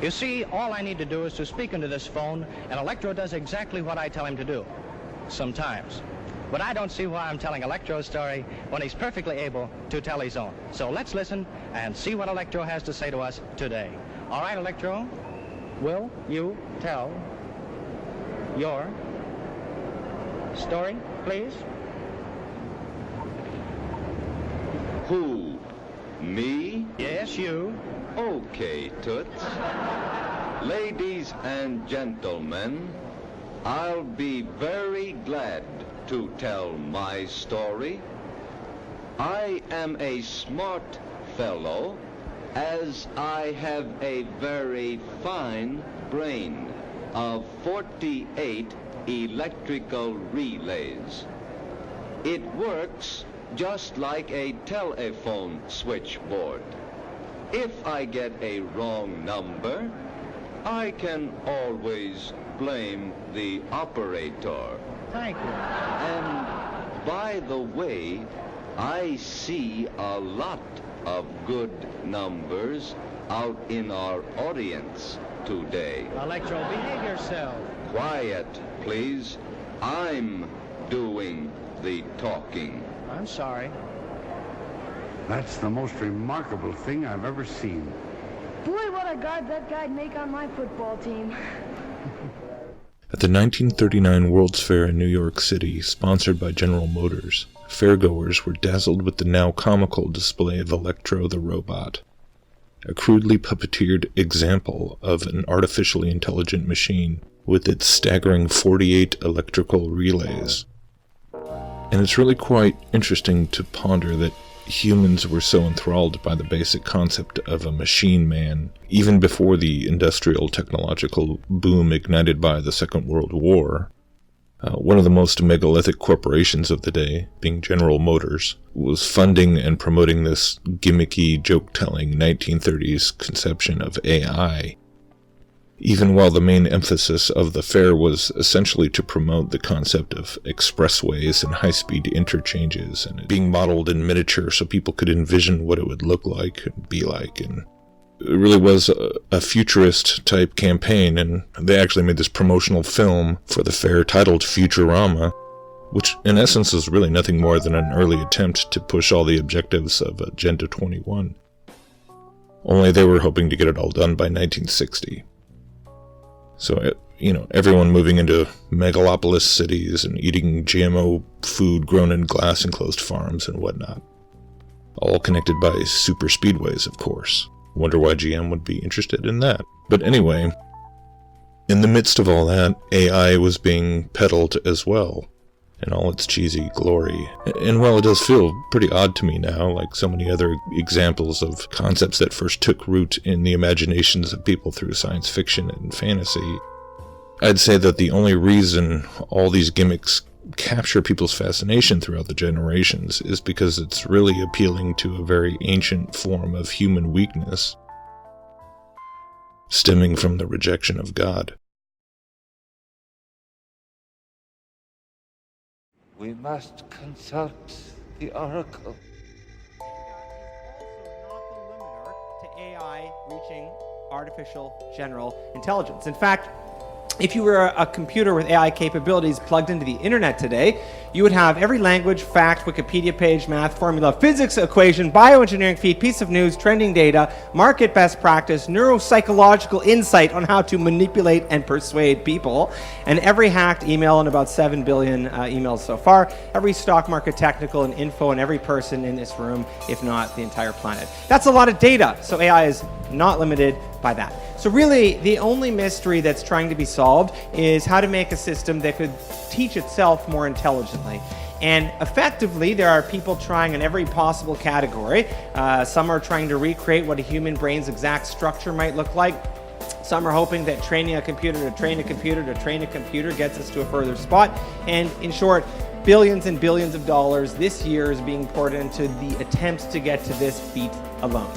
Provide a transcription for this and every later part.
You see, all I need to do is to speak into this phone, and Electro does exactly what I tell him to do. Sometimes. But I don't see why I'm telling Electro's story when he's perfectly able to tell his own. So let's listen and see what Electro has to say to us today. All right, Electro, will you tell your story, please? Who? Me? Yes, you. Okay, Toots. Ladies and gentlemen, I'll be very glad to tell my story. I am a smart fellow, as I have a very fine brain of 48 electrical relays. It works just like a telephone switchboard. If I get a wrong number, I can always blame the operator. Thank you. And by the way, I see a lot of good numbers out in our audience today. Electro, behave yourself. Quiet, please. I'm doing the talking. I'm sorry. That's the most remarkable thing I've ever seen. Boy, what a guard that guy'd make on my football team. At the 1939 World's Fair in New York City, sponsored by General Motors, fairgoers were dazzled with the now comical display of Electro the robot, a crudely puppeteered example of an artificially intelligent machine with its staggering 48 electrical relays. And it's really quite interesting to ponder that humans were so enthralled by the basic concept of a machine man, even before the industrial technological boom ignited by the Second World War. One of the most megalithic corporations of the day, being General Motors, was funding and promoting this gimmicky, joke-telling 1930s conception of AI, even while the main emphasis of the fair was essentially to promote the concept of expressways and high-speed interchanges, and it being modeled in miniature so people could envision what it would look like and be like. And it really was a futurist-type campaign, and they actually made this promotional film for the fair titled Futurama, which in essence is really nothing more than an early attempt to push all the objectives of Agenda 21. Only they were hoping to get it all done by 1960. So, everyone moving into megalopolis cities and eating GMO food grown in glass-enclosed farms and whatnot. All connected by super speedways, of course. Wonder why GM would be interested in that. But anyway, in the midst of all that, AI was being peddled as well, in all its cheesy glory. And while it does feel pretty odd to me now, like so many other examples of concepts that first took root in the imaginations of people through science fiction and fantasy, I'd say that the only reason all these gimmicks capture people's fascination throughout the generations is because it's really appealing to a very ancient form of human weakness, stemming from the rejection of God. We must consult the oracle. To AI reaching artificial general intelligence. In fact, if you were a computer with AI capabilities plugged into the internet today, you would have every language, fact, Wikipedia page, math, formula, physics equation, bioengineering feed, piece of news, trending data, market best practice, neuropsychological insight on how to manipulate and persuade people, and every hacked email, and about 7 billion emails so far, every stock market technical and info, and every person in this room, if not the entire planet. That's a lot of data, so AI is not limited by that. So really, the only mystery that's trying to be solved is how to make a system that could teach itself more intelligently. And effectively, there are people trying in every possible category. Some are trying to recreate what a human brain's exact structure might look like. Some are hoping that training a computer to train a computer to train a computer gets us to a further spot. And in short, billions and billions of dollars this year is being poured into the attempts to get to this feat alone.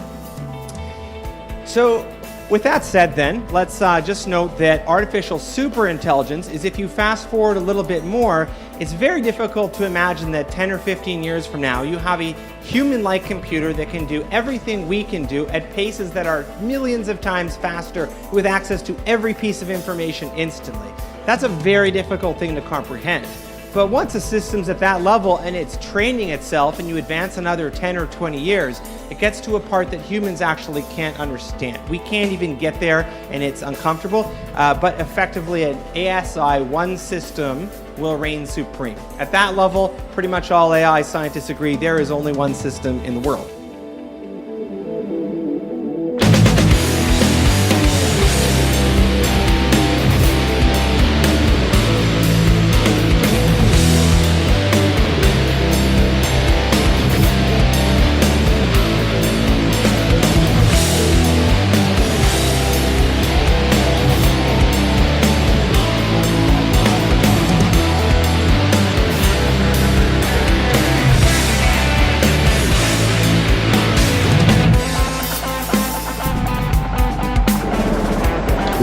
So With that said then, let's just note that artificial superintelligence is, if you fast forward a little bit more, it's very difficult to imagine that 10 or 15 years from now you have a human-like computer that can do everything we can do at paces that are millions of times faster, with access to every piece of information instantly. That's a very difficult thing to comprehend. But once a system's at that level and it's training itself, and you advance another 10 or 20 years, it gets to a part that humans actually can't understand. We can't even get there, and it's uncomfortable, but effectively an ASI one system will reign supreme. At that level, pretty much all AI scientists agree there is only one system in the world.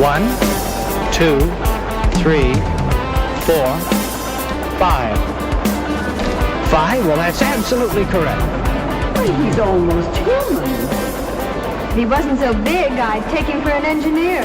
One, two, three, 4, 5. 5? Well, that's absolutely correct. Well, he's almost human. If he wasn't so big, I'd take him for an engineer.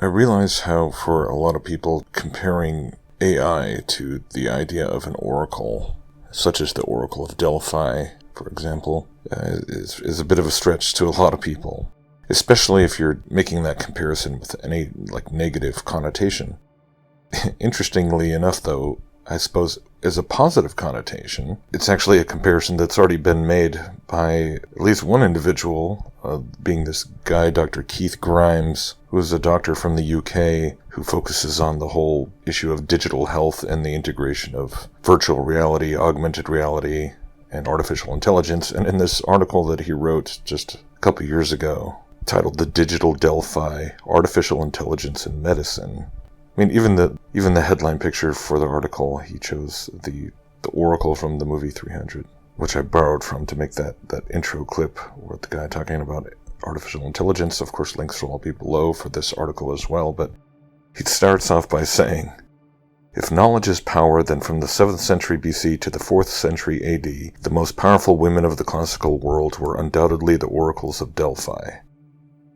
I realize how, for a lot of people, comparing AI to the idea of an oracle, such as the Oracle of Delphi, for example, is a bit of a stretch to a lot of people, especially if you're making that comparison with any negative connotation. Interestingly enough, though, I suppose as a positive connotation, it's actually a comparison that's already been made by at least one individual, being this guy, Dr. Keith Grimes, who is a doctor from the UK who focuses on the whole issue of digital health and the integration of virtual reality, augmented reality, and artificial intelligence. And in this article that he wrote just a couple years ago, titled The Digital Delphi, Artificial Intelligence in Medicine, I mean, even the headline picture for the article, he chose the Oracle from the movie 300, which I borrowed from to make that intro clip with the guy talking about artificial intelligence. Of course, links will all be below for this article as well, but he starts off by saying, "If knowledge is power, then from the 7th century BC to the 4th century AD, the most powerful women of the classical world were undoubtedly the oracles of Delphi.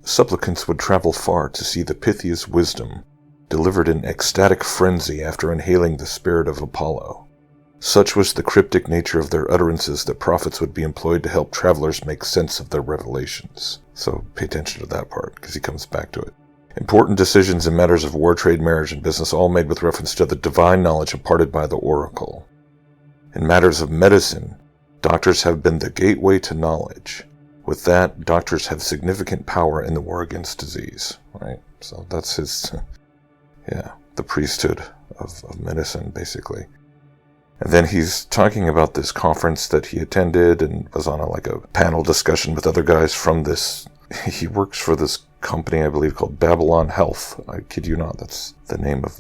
Supplicants would travel far to see the Pythia's wisdom, delivered in ecstatic frenzy after inhaling the spirit of Apollo. Such was the cryptic nature of their utterances that prophets would be employed to help travelers make sense of their revelations." So pay attention to that part, because he comes back to it. "Important decisions in matters of war, trade, marriage, and business, all made with reference to the divine knowledge imparted by the oracle. In matters of medicine, doctors have been the gateway to knowledge. With that, doctors have significant power in the war against disease." Right? So that's his... the priesthood of medicine, basically. And then he's talking about this conference that he attended and was on a panel discussion with other guys from this. He works for this company, I believe, called Babylon Health. I kid you not, that's the name of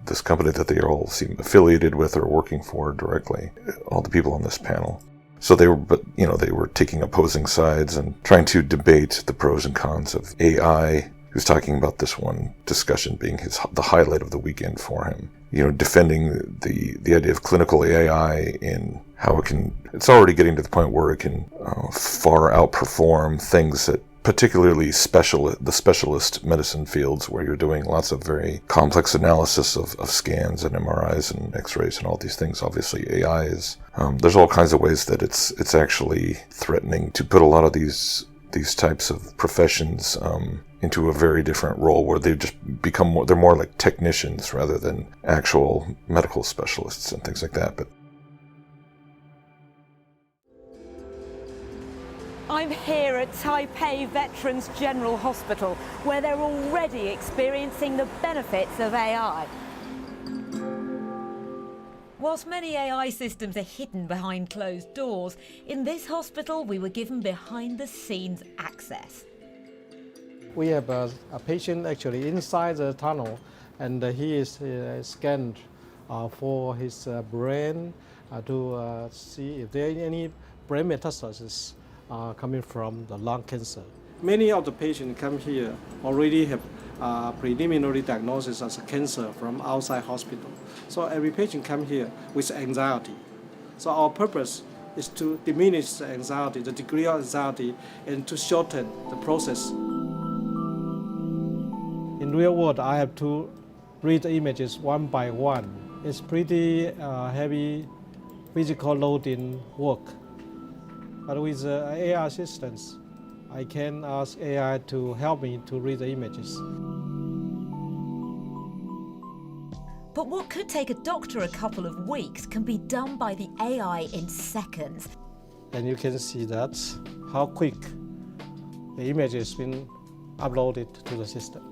this company that they all seem affiliated with or working for directly, all the people on this panel. So they were taking opposing sides and trying to debate the pros and cons of AI. He was talking about this one discussion being the highlight of the weekend for him. Defending the idea of clinical AI in how it's already getting to the point where it can far outperform things that particularly the specialist medicine fields, where you're doing lots of very complex analysis of scans and MRIs and X-rays and all these things. Obviously AI is, there's all kinds of ways that it's actually threatening to put a lot of these types of professions into a very different role, where they just they're more like technicians rather than actual medical specialists and things like that. But I'm here at Taipei Veterans General Hospital, where they're already experiencing the benefits of AI. Whilst many AI systems are hidden behind closed doors, in this hospital we were given behind-the-scenes access. We have a patient actually inside the tunnel, and he is scanned for his brain to see if there are any brain metastases coming from the lung cancer. Many of the patients come here already have preliminary diagnosis as a cancer from outside hospital. So every patient come here with anxiety. So our purpose is to diminish the anxiety, the degree of anxiety, and to shorten the process. In real world, I have to read the images one by one. It's pretty heavy physical loading work. But with AI assistance, I can ask AI to help me to read the images. But what could take a doctor a couple of weeks can be done by the AI in seconds. And you can see that how quick the image has been uploaded to the system.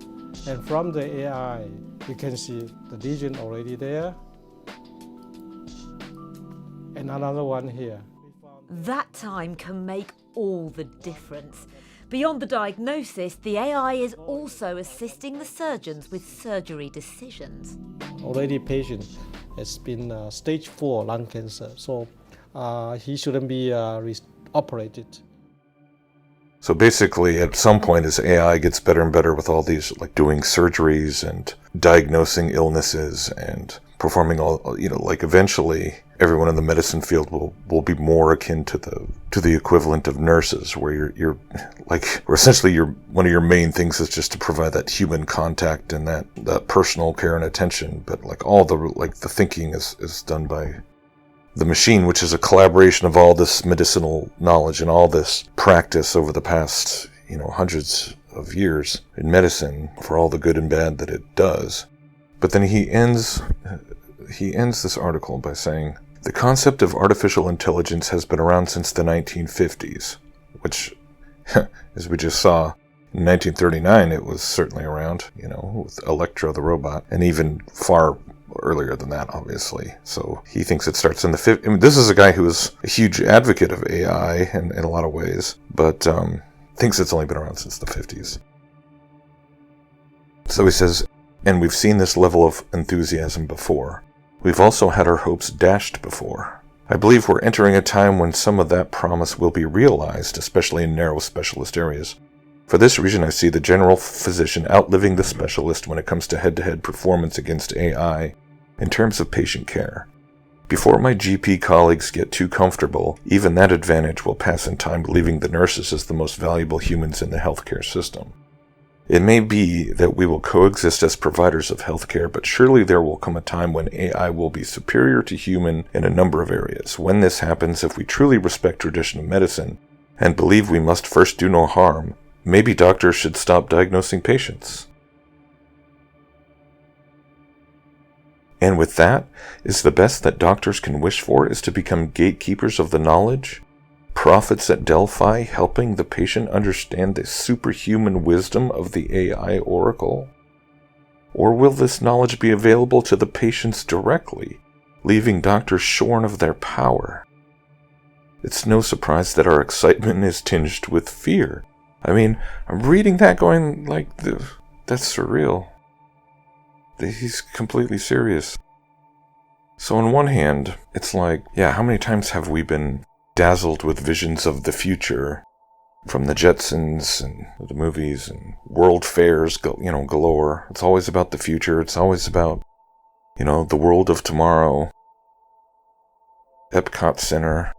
And from the AI, you can see the lesion already there. And another one here. That time can make all the difference. Beyond the diagnosis, the AI is also assisting the surgeons with surgery decisions. Already patient has been stage 4 lung cancer, so he shouldn't be operated. So basically, at some point, as AI gets better and better with all these, like doing surgeries and diagnosing illnesses and performing all, like eventually everyone in the medicine field will be more akin to the equivalent of nurses, where you're like, where essentially one of your main things is just to provide that human contact and that personal care and attention, but like all the thinking is done by the machine, which is a collaboration of all this medicinal knowledge and all this practice over the past, hundreds of years in medicine for all the good and bad that it does. But then he ends this article by saying, the concept of artificial intelligence has been around since the 1950s, which, as we just saw, in 1939 it was certainly around, with Electro the robot, and even far earlier than that, obviously. So he thinks it starts in the 50s. I mean, this is a guy who is a huge advocate of AI in a lot of ways, but thinks it's only been around since the 50s. So he says, and we've seen this level of enthusiasm before. We've also had our hopes dashed before. I believe we're entering a time when some of that promise will be realized, especially in narrow specialist areas. For this reason, I see the general physician outliving the specialist when it comes to head-to-head performance against AI in terms of patient care. Before my GP colleagues get too comfortable, even that advantage will pass in time, leaving the nurses as the most valuable humans in the healthcare system. It may be that we will coexist as providers of healthcare, but surely there will come a time when AI will be superior to human in a number of areas. When this happens, if we truly respect traditional medicine and believe we must first do no harm, maybe doctors should stop diagnosing patients. And with that, is the best that doctors can wish for is to become gatekeepers of the knowledge? Prophets at Delphi helping the patient understand the superhuman wisdom of the AI oracle? Or will this knowledge be available to the patients directly, leaving doctors shorn of their power? It's no surprise that our excitement is tinged with fear. I mean, I'm reading that going like, that's surreal. He's completely serious. So on one hand, it's like, yeah, how many times have we been dazzled with visions of the future from the Jetsons and the movies and world fairs, galore. It's always about the future. It's always about, the world of tomorrow. Epcot Center.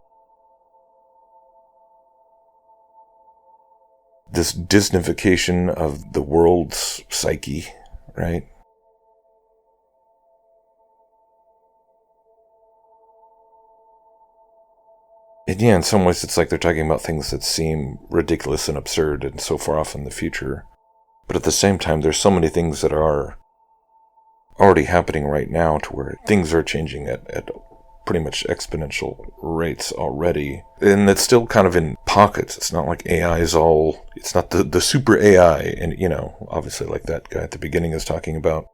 This Disneyfication of the world's psyche, right? And yeah, in some ways it's like they're talking about things that seem ridiculous and absurd and so far off in the future. But at the same time, there's so many things that are already happening right now to where things are changing at pretty much exponential rates already. And it's still kind of in pockets. It's not like AI is all, it's not the super AI. And, obviously like that guy at the beginning is talking about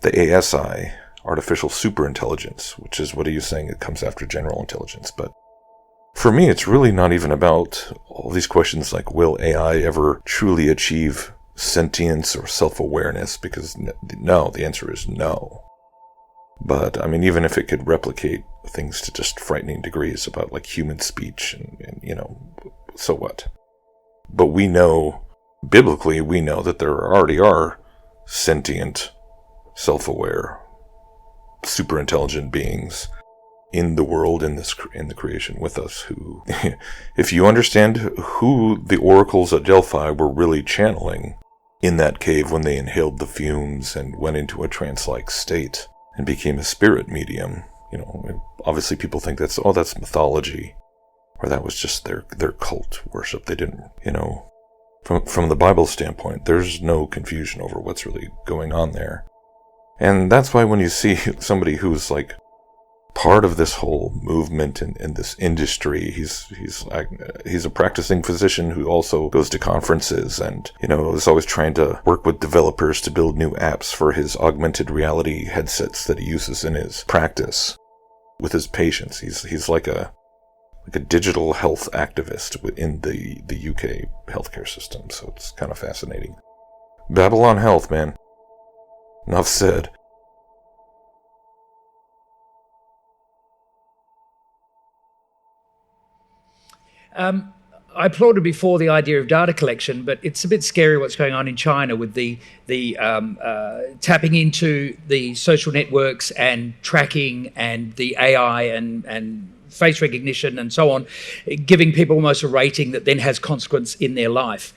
the ASI, artificial superintelligence, which is what he was saying, it comes after general intelligence. But for me, it's really not even about all these questions like, will AI ever truly achieve sentience or self-awareness? Because no, the answer is no. But, I mean, even if it could replicate things to just frightening degrees about, like, human speech and you know, so what? But we know, biblically, we know that there already are sentient, self-aware, superintelligent beings in the world, in the creation with us, who, if you understand who the oracles at Delphi were really channeling in that cave when they inhaled the fumes and went into a trance-like state and became a spirit medium, you know, obviously people think that's mythology, or that was just their cult worship. They didn't, you know, from the Bible standpoint, there's no confusion over what's really going on there. And that's why when you see somebody who's like part of this whole movement in this industry, he's a practicing physician who also goes to conferences and, you know, is always trying to work with developers to build new apps for his augmented reality headsets that he uses in his practice with his patients. He's like a digital health activist in the UK healthcare system, so it's kind of fascinating. Babylon Health, man. Enough said. I applauded before the idea of data collection, but it's a bit scary what's going on in China with the tapping into the social networks and tracking and the AI and face recognition and so on, giving people almost a rating that then has consequence in their life.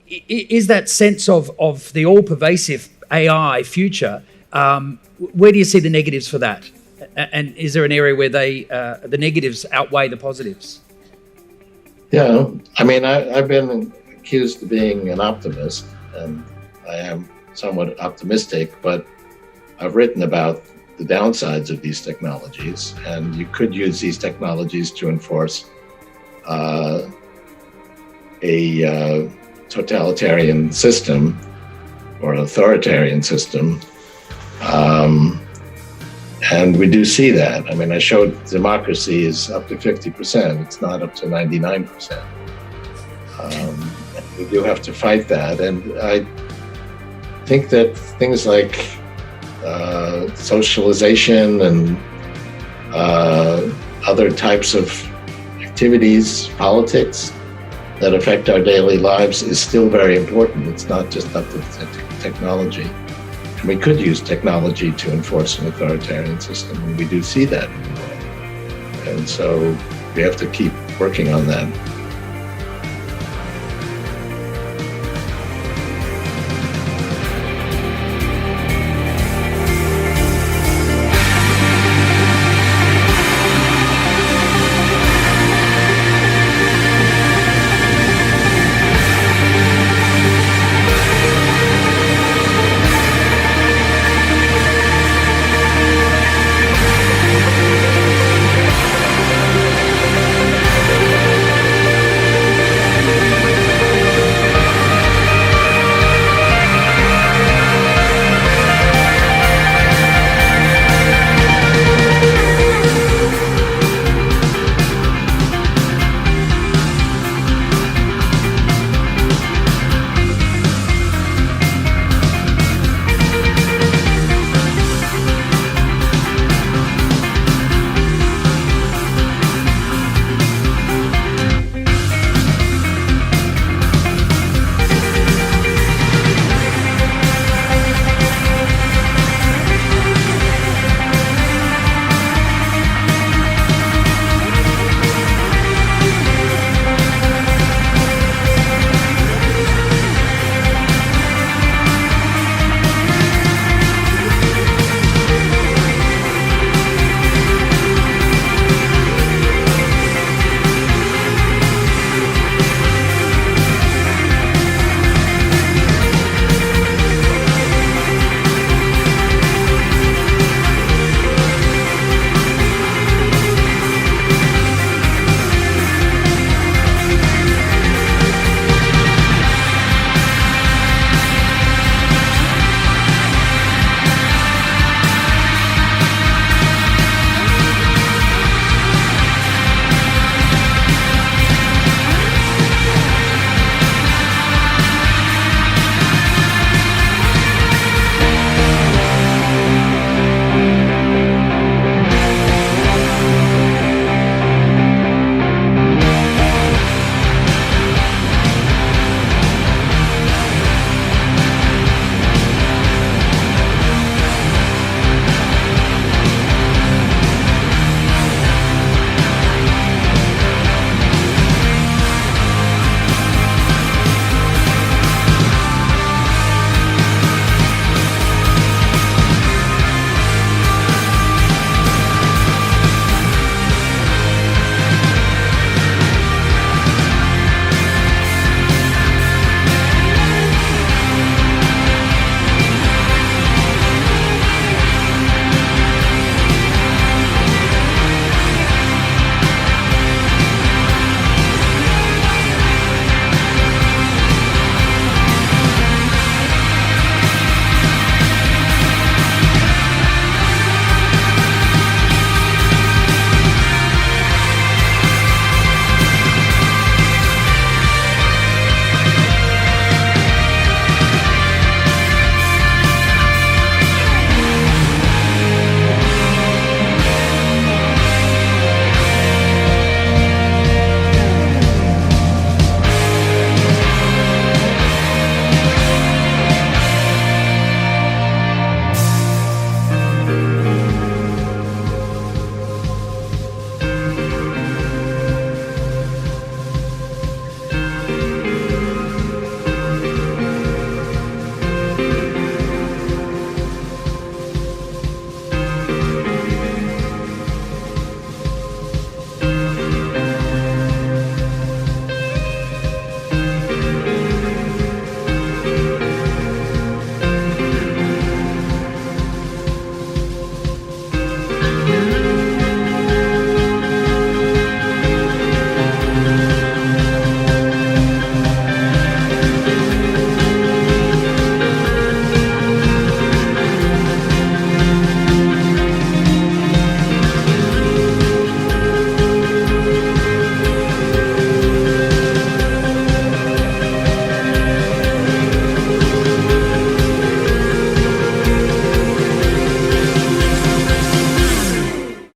Is that sense of the all-pervasive AI future, where do you see the negatives for that? And is there an area where the negatives outweigh the positives? Yeah, I mean, I've been accused of being an optimist, and I am somewhat optimistic, but I've written about the downsides of these technologies, and you could use these technologies to enforce a totalitarian system or an authoritarian system. And we do see that. I mean, I showed democracy is up to 50%. It's not up to 99%. We do have to fight that. And I think that things like socialization and other types of activities, politics that affect our daily lives is still very important. It's not just up to technology. And we could use technology to enforce an authoritarian system, and we do see that in a way. And so we have to keep working on that.